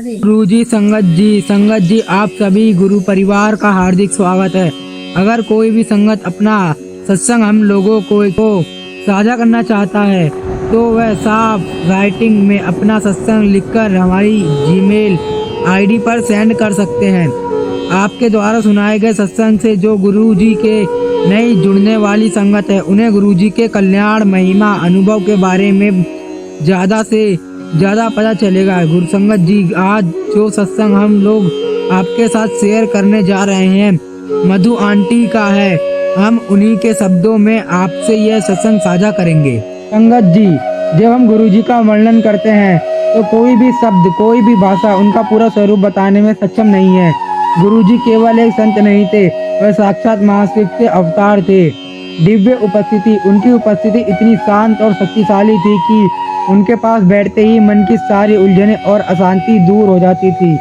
गुरुजी, संगत जी, आप सभी गुरु परिवार का हार्दिक स्वागत है। अगर कोई भी संगत अपना सत्संग हम लोगों को साझा करना चाहता है तो वह साफ राइटिंग में अपना सत्संग लिखकर हमारी जीमेल आईडी पर सेंड कर सकते हैं। आपके द्वारा सुनाए गए सत्संग से जो गुरुजी के नई जुड़ने वाली संगत है उन्हें गुरुजी के कल्याण, महिमा, अनुभव के बारे में ज़्यादा से ज़्यादा पता चलेगा। गुरु संगत जी, आज जो सत्संग हम लोग आपके साथ शेयर करने जा रहे हैं मधु आंटी का है। हम उन्हीं के शब्दों में आपसे यह सत्संग साझा करेंगे। संगत जी, जब हम गुरुजी का वर्णन करते हैं तो कोई भी शब्द, कोई भी भाषा उनका पूरा स्वरूप बताने में सक्षम नहीं है। गुरुजी केवल एक संत नहीं थे, वह साक्षात महाशिव के अवतार थे। दिव्य उपस्थिति, उनकी उपस्थिति इतनी शांत और शक्तिशाली थी कि उनके पास बैठते ही मन की सारी उलझने और अशांति दूर हो जाती थी।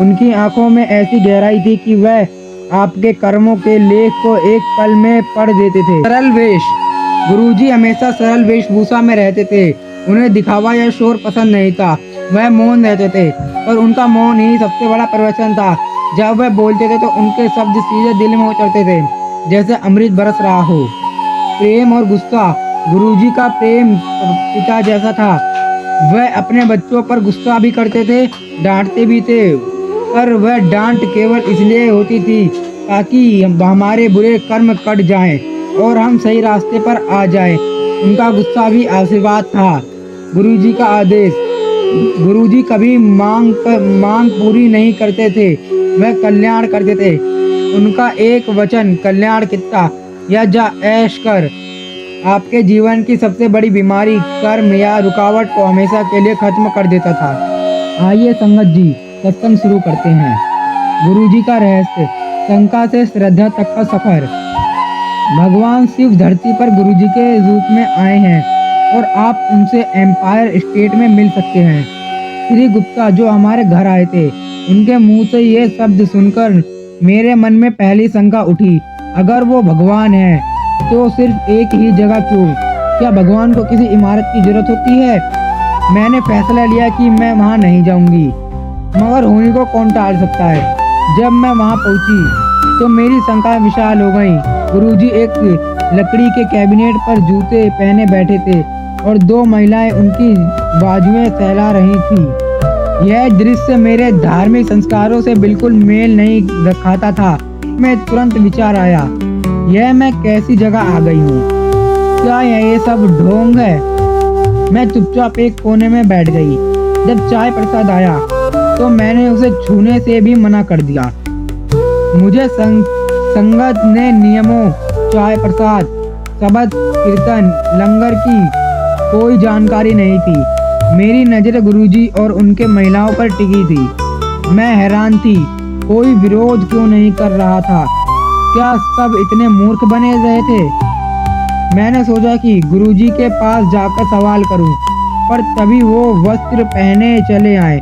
उनकी आंखों में ऐसी गहराई थी कि वह आपके कर्मों के लेख को एक पल में पढ़ देते थे। सरल वेश, गुरुजी हमेशा सरल वेशभूषा में रहते थे। उन्हें दिखावा या शोर पसंद नहीं था। वह मौन रहते थे, पर उनका मौन ही सबसे बड़ा प्रवचन था। जब वह बोलते थे तो उनके शब्द सीधे दिल में उतरते थे, जैसे अमृत बरस रहा हो। प्रेम और गुस्सा, गुरुजी का प्रेम पिता जैसा था। वह अपने बच्चों पर गुस्सा भी करते थे, डांटते भी थे, पर वह डांट केवल इसलिए होती थी ताकि हमारे बुरे कर्म कट जाएं और हम सही रास्ते पर आ जाएं। उनका गुस्सा भी आशीर्वाद था। गुरुजी का आदेश, गुरुजी कभी मांग पूरी नहीं करते थे, वह कल्याण करते थे। उनका एक वचन, कल्याण कितना या जा ऐश कर, आपके जीवन की सबसे बड़ी बीमारी, कर्म या रुकावट को हमेशा के लिए खत्म कर देता था। आइए संगत जी, सत्संग शुरू करते हैं। गुरुजी का रहस्य, शंका से श्रद्धा तक का सफर। भगवान शिव धरती पर गुरुजी के रूप में आए हैं और आप उनसे एम्पायर स्टेट में मिल सकते हैं। श्री गुप्ता जो हमारे घर आए थे, उनके मुंह से ये शब्द सुनकर मेरे मन में पहली शंका उठी, अगर वो भगवान है तो सिर्फ एक ही जगह क्यों? क्या भगवान को किसी इमारत की जरूरत होती है? मैंने फैसला लिया कि मैं वहां नहीं जाऊंगी, मगर होने को कौन टाल सकता है। जब मैं वहां पहुंची तो मेरी शंका विशाल हो गई। गुरुजी एक लकड़ी के कैबिनेट पर जूते पहने बैठे थे और दो महिलाएं उनकी बाजुएं सहला रही थी। यह दृश्य मेरे धार्मिक संस्कारों से बिल्कुल मेल नहीं खाता था। मैं तुरंत विचार आया, यह मैं कैसी जगह आ गई हूँ? क्या ये सब ढोंग है? मैं चुपचाप एक कोने में बैठ गई। जब चाय प्रसाद आया तो मैंने उसे छूने से भी मना कर दिया। मुझे संगत ने नियमों, चाय प्रसाद, शबद कीर्तन, लंगर की कोई जानकारी नहीं थी। मेरी नजर गुरुजी और उनके महिलाओं पर टिकी थी। मैं हैरान थी, कोई विरोध क्यों नहीं कर रहा था? क्या सब इतने मूर्ख बने रहे थे? मैंने सोचा कि गुरुजी के पास जाकर सवाल करूं, पर तभी वो वस्त्र पहने चले आए।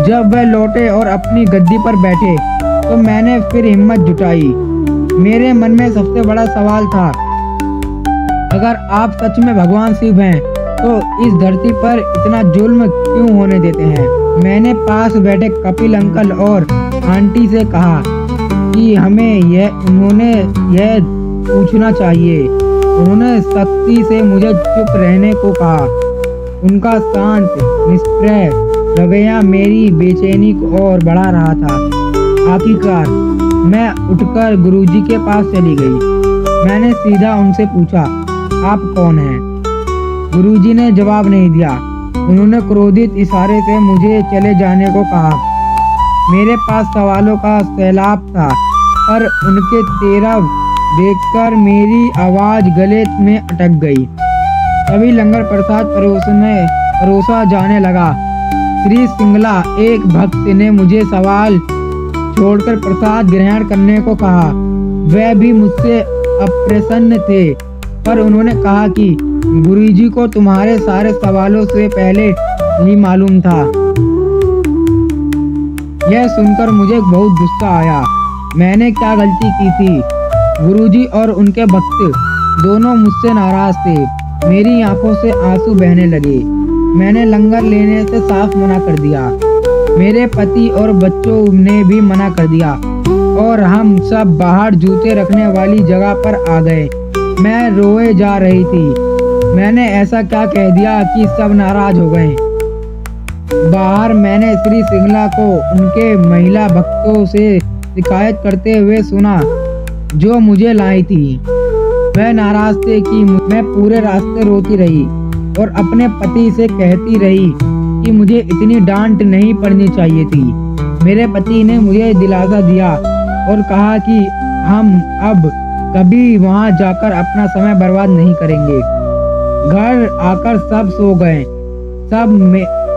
जब वह लौटे और अपनी गद्दी पर बैठे तो मैंने फिर हिम्मत जुटाई। मेरे मन में सबसे बड़ा सवाल था, अगर आप सच में भगवान शिव हैं तो इस धरती पर इतना जुल्म क्यों होने देते हैं? मैंने पास बैठे कपिल अंकल और आंटी से कहा कि उन्होंने यह पूछना चाहिए। उन्होंने सख्ती से मुझे चुप रहने को कहा। उनका शांत निष्प्रय रवैया मेरी बेचैनी को और बढ़ा रहा था। आखिरकार मैं उठकर गुरुजी के पास चली गई। मैंने सीधा उनसे पूछा, आप कौन हैं? गुरुजी ने जवाब नहीं दिया। उन्होंने क्रोधित इशारे से मुझे चले जाने को कहा। मेरे पास सवालों का सैलाब था, पर उनके तरफ देखकर मेरी आवाज गले में अटक गई। तभी लंगर प्रसाद परोसा जाने लगा। श्री सिंगला, एक भक्त ने मुझे सवाल छोड़कर प्रसाद ग्रहण करने को कहा। वह भी मुझसे अप्रसन्न थे, पर उन्होंने कहा कि गुरुजी को तुम्हारे सारे सवालों से पहले ही मालूम था। यह सुनकर मुझे बहुत गुस्सा आया। मैंने क्या गलती की थी? गुरुजी और उनके भक्त दोनों मुझसे नाराज थे। मेरी आंखों से आंसू बहने लगे। मैंने लंगर लेने से साफ मना कर दिया। मेरे पति और बच्चों ने भी मना कर दिया और हम सब बाहर जूते रखने वाली जगह पर आ गए। मैं रोए जा रही थी। मैंने ऐसा क्या कह दिया कि सब नाराज हो गए। बाहर मैंने श्री सिंगला को उनके महिला भक्तों से शिकायत करते हुए सुना जो मुझे लाई थी। वह नाराज थे कि मैं पूरे रास्ते रोती रही और अपने पति से कहती रही कि मुझे इतनी डांट नहीं पड़नी चाहिए थी। मेरे पति ने मुझे दिलासा दिया और कहा कि हम अब कभी वहां जाकर अपना समय बर्बाद नहीं करेंगे। घर आकर सब सो गए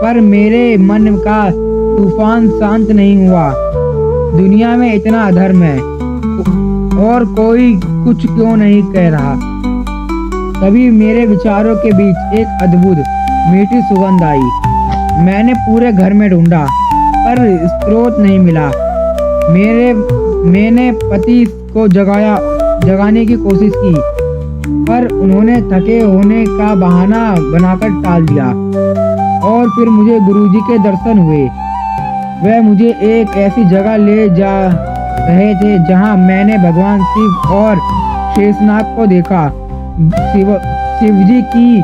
पर मेरे मन का तूफान शांत नहीं हुआ। दुनिया में इतना अधर्म है और कोई कुछ क्यों नहीं कह रहा। तभी मेरे विचारों के बीच एक अद्भुत मीठी सुगंध आई। मैंने पूरे घर में ढूंढा पर स्रोत नहीं मिला। मैंने पति को जगाने की कोशिश की पर उन्होंने थके होने का बहाना बनाकर टाल दिया। और फिर मुझे गुरुजी के दर्शन हुए। वह मुझे एक ऐसी जगह ले जा रहे थे जहां मैंने भगवान शिव और शेषनाग को देखा। शिवजी की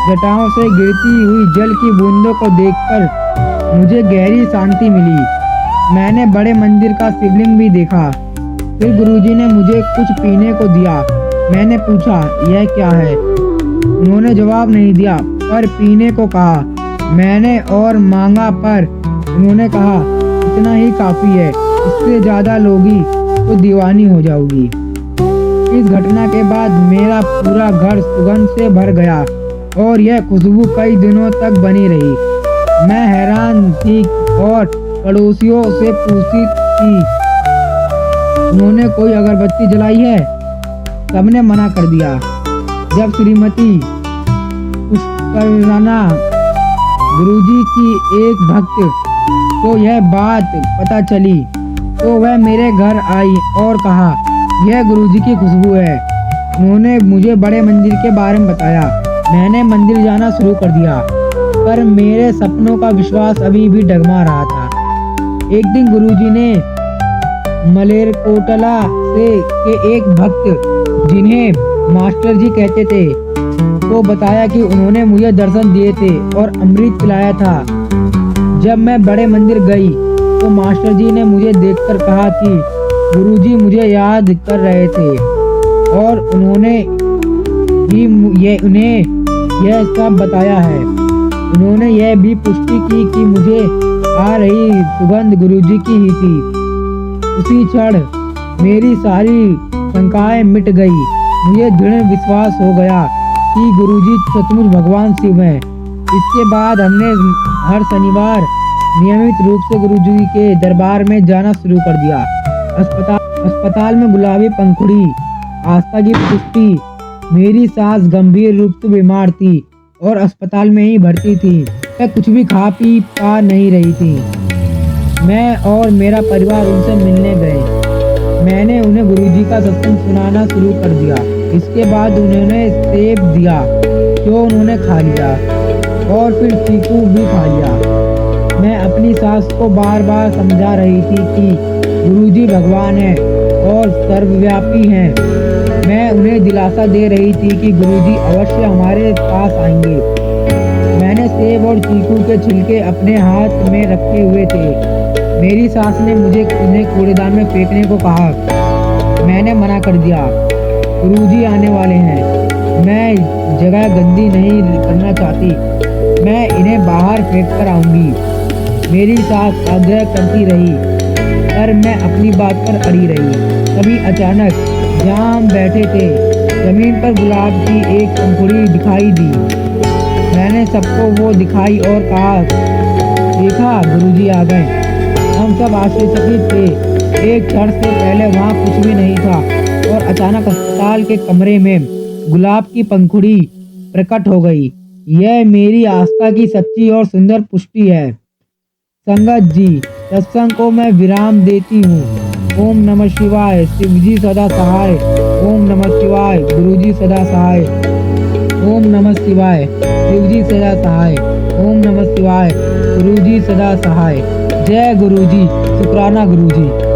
जटाओं से गिरती हुई जल की बूंदों को देखकर मुझे गहरी शांति मिली। मैंने बड़े मंदिर का शिवलिंग भी देखा। फिर गुरुजी ने मुझे कुछ पीने को दिया। मैंने पूछा यह क्या है। उन्होंने जवाब नहीं दिया पर पीने को कहा। मैंने और मांगा पर उन्होंने कहा इतना ही काफी है, इससे ज्यादा लोगी तो दीवानी हो जाओगी। इस घटना के बाद मेरा पूरा घर सुगंध से भर गया और यह खुशबू कई दिनों तक बनी रही। मैं हैरान थी और पड़ोसियों से पूछती थी उन्होंने कोई अगरबत्ती जलाई है। सबने मना कर दिया। जब श्रीमती पुष्कराना गुरुजी की एक भक्त को यह बात पता चली तो वह मेरे घर आई और कहा यह गुरुजी की खुशबू है। उन्होंने मुझे बड़े मंदिर के बारे में बताया। मैंने मंदिर जाना शुरू कर दिया पर मेरे सपनों का विश्वास अभी भी डगमगा रहा था। एक दिन गुरुजी ने मलेरकोटला के एक भक्त जिन्हें मास्टर जी कहते थे को बताया कि उन्होंने मुझे दर्शन दिए थे और अमृत पिलाया था। जब मैं बड़े मंदिर गई तो मास्टर जी ने मुझे देखकर कहा कि गुरुजी मुझे याद कर रहे थे और उन्होंने यह सब बताया है। उन्होंने यह भी पुष्टि की कि मुझे आ रही सुगंध गुरुजी की ही थी। उसी क्षण मेरी सारी शंकाएं मिट गई। मुझे दृढ़ विश्वास हो गया कि गुरुजी सचमुच भगवान शिव हैं। इसके बाद हमने हर शनिवार नियमित रूप से गुरुजी के दरबार में जाना शुरू कर दिया। अस्पताल में गुलाबी पंखुड़ी आस्था की पुष्टि। मेरी सास गंभीर रूप से बीमार थी और अस्पताल में ही भर्ती थी। मैं कुछ भी खा पी पा नहीं रही थी। मैं और मेरा परिवार उनसे मिलने गए। मैंने उन्हें गुरुजी का सत्संग सुनाना शुरू कर दिया। इसके बाद उन्होंने सेब दिया जो उन्होंने खा लिया और फिर चीकू भी खा लिया। मैं अपनी सास को बार बार समझा रही थी कि गुरुजी भगवान हैं और सर्वव्यापी हैं। मैं उन्हें दिलासा दे रही थी कि गुरुजी अवश्य हमारे पास आएंगे। मैंने सेब और चीकू के छिलके अपने हाथ में रखे हुए थे। मेरी सास ने मुझे उन्हें कूड़ेदान में फेंकने को कहा। मैंने मना कर दिया। गुरुजी आने वाले हैं। मैं जगह गंदी नहीं करना चाहती। मैं इन्हें बाहर फेंक कर आऊंगी। मेरी सास आग्रह करती रही पर मैं अपनी बात पर अड़ी रही। तभी अचानक जहाँ हम बैठे थे जमीन पर गुलाब की एक पंखुड़ी दिखाई दी। मैंने सबको वो दिखाई और कहा देखा गुरुजी आ गए। हम सब आश्चर्यचकित थे। एक क्षण से पहले वहाँ कुछ भी नहीं था और अचानक अस्पताल के कमरे में गुलाब की पंखुड़ी प्रकट हो गई। यह मेरी आस्था की सच्ची और सुंदर पुष्टि है। संगत जी, सत्संग को मैं विराम देती हूँ। ओम नमः शिवाय। शिवजी सदा सहाय। ओम नमः शिवाय। गुरुजी सदा सहाय। ओम नमः शिवाय। शिवजी सदा सहाय। ओम नमः शिवाय। गुरुजी सदा सहाय। जय गुरु जी, शुक्राना गुरु जी।